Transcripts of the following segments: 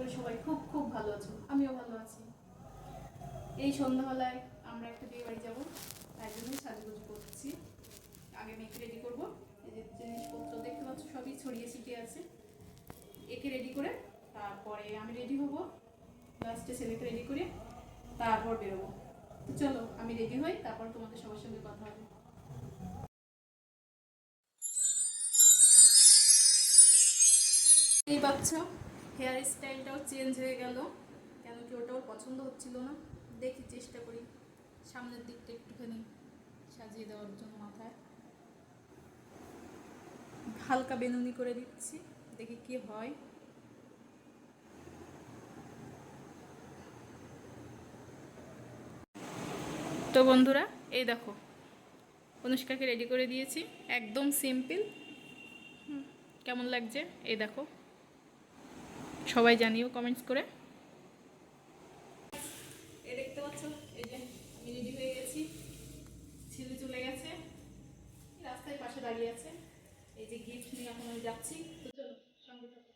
করি সবাই খুব খুব ভালো আছো, আমিও ভালো আছি। এই সন্ধ্যাবেলায় আমরা একটা বিয়ে বাড়ি যাবো, তাই জন্যই সাজুগুজু করছি। আগে মেয়েকে রেডি করবো। এই যে জিনিসপত্র দেখতে পাচ্ছ সবই ছড়িয়ে ছিটিয়ে আছে। একে রেডি করে তারপরে আমি রেডি হব, লাস্টে ছেলেকে রেডি করে তারপর বেরোবো। তো চলো আমি রেডি হই, তারপর তোমাদের সবার সঙ্গে কথা হবে। এই বাচ্চা হেয়ার স্টাইলটাও চেঞ্জ হয়ে গেল, কেন কি ওটাও পছন্দ হচ্ছিল না। দেখি চেষ্টা করি সামনের দিকটা একটুখানি সাজিয়ে দেওয়ার জন্য। মাথায় হালকা বেনুনি করে দিচ্ছি, দেখি কি হয়। তো বন্ধুরা এই দেখো অনুষ্কাকে রেডি করে দিয়েছি, একদম সিম্পল। কেমন লাগছে এই দেখো, সবাই জানিও কমেন্টস করে। এই দেখতে পাচ্ছ, এই যে আমি রেডি হয়ে গেছি, ছেলে চলে গেছে, রাস্তায় পাশে দাঁড়িয়ে আছে। এই যে গিফট নিয়ে এখন আমি যাচ্ছি, তো চলো সঙ্গে থাকো।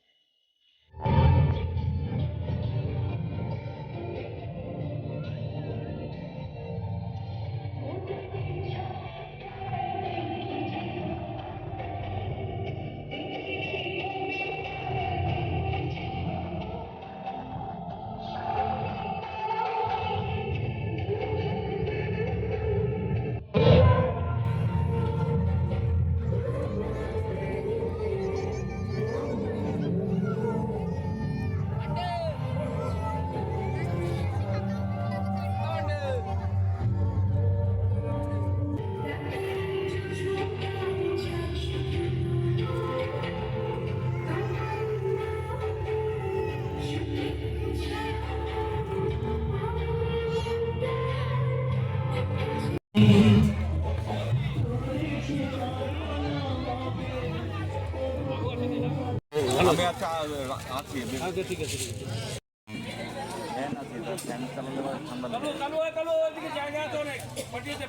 আমি আচ্ছা আছি, ঠিক আছে ফ্যান আছে, ফ্যান চালালে ঠান্ডা লাগে। জায়গা আছে অনেক, পাঠিয়ে দে।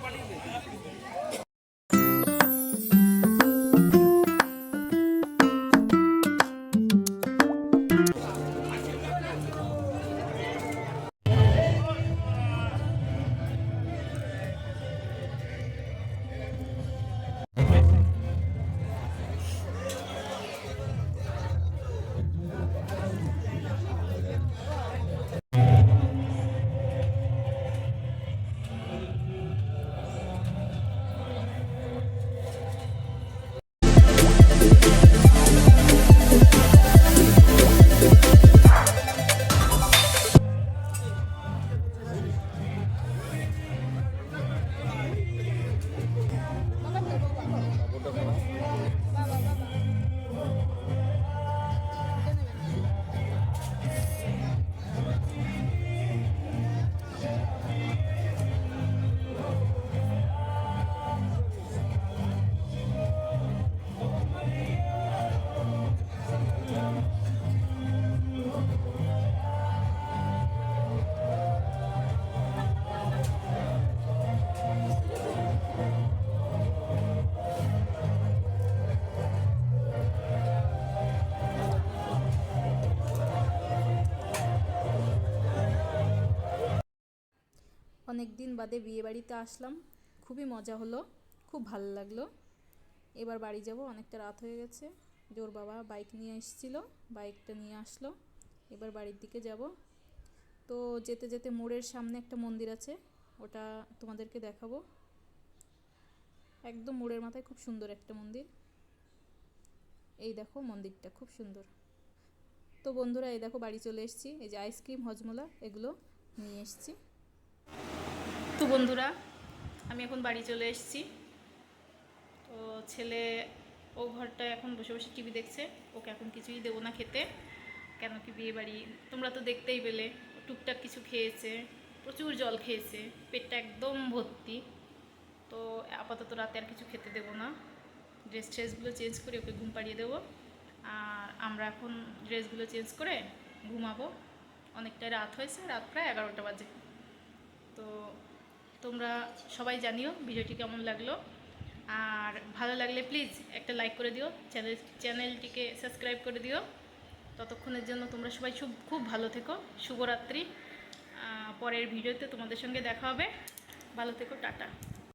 অনেক দিন বাদে বিয়ে বাড়িতে আসলাম, খুবই মজা হলো, খুব ভালো লাগলো। এবার বাড়ি যাব, অনেকটা রাত হয়ে গেছে। জোর বাবা বাইক নিয়ে এসেছিল, বাইকটা নিয়ে আসলো। এবার বাড়ির দিকে যাব। তো যেতে যেতে মোড়ের সামনে একটা মন্দির আছে, ওটা তোমাদেরকে দেখাবো। একদম মোড়ের মাথায় খুব সুন্দর একটা মন্দির। এই দেখো মন্দিরটা খুব সুন্দর। তো বন্ধুরা এই দেখো বাড়ি চলে এসেছি, এই যে আইসক্রিম হজমোলা এগুলো নিয়ে এসেছি। তো বন্ধুরা আমি এখন বাড়ি চলে এসেছি। তো ছেলে ও ঘরটায় এখন বসে বসে টিভি দেখছে, ওকে এখন কিছুই দেবো না খেতে, কেন কি বিয়ে বাড়ি তোমরা তো দেখতেই পেলে। টুকটাক কিছু খেয়েছে, প্রচুর জল খেয়েছে, পেটটা একদম ভর্তি। তো আপাতত রাতে আর কিছু খেতে দেবো না, ড্রেসগুলো চেঞ্জ করে ওকে ঘুম পাড়িয়ে দেবো। আর আমরা এখন ড্রেসগুলো চেঞ্জ করে ঘুমাবো। অনেকটা রাত হয়েছে, রাত প্রায় 11টা বাজে। তো তোমরা সবাই জানিও ভিডিওটি কেমন লাগলো, আর ভালো লাগলে প্লিজ একটা লাইক করে দিও, চ্যানেলটিকে সাবস্ক্রাইব করে দিও। ততক্ষণের জন্য তোমরা সবাই খুব ভালো থেকো। শুভরাত্রি। পরের ভিডিওতে তোমাদের সঙ্গে দেখা হবে। ভালো থেকো, টাটা।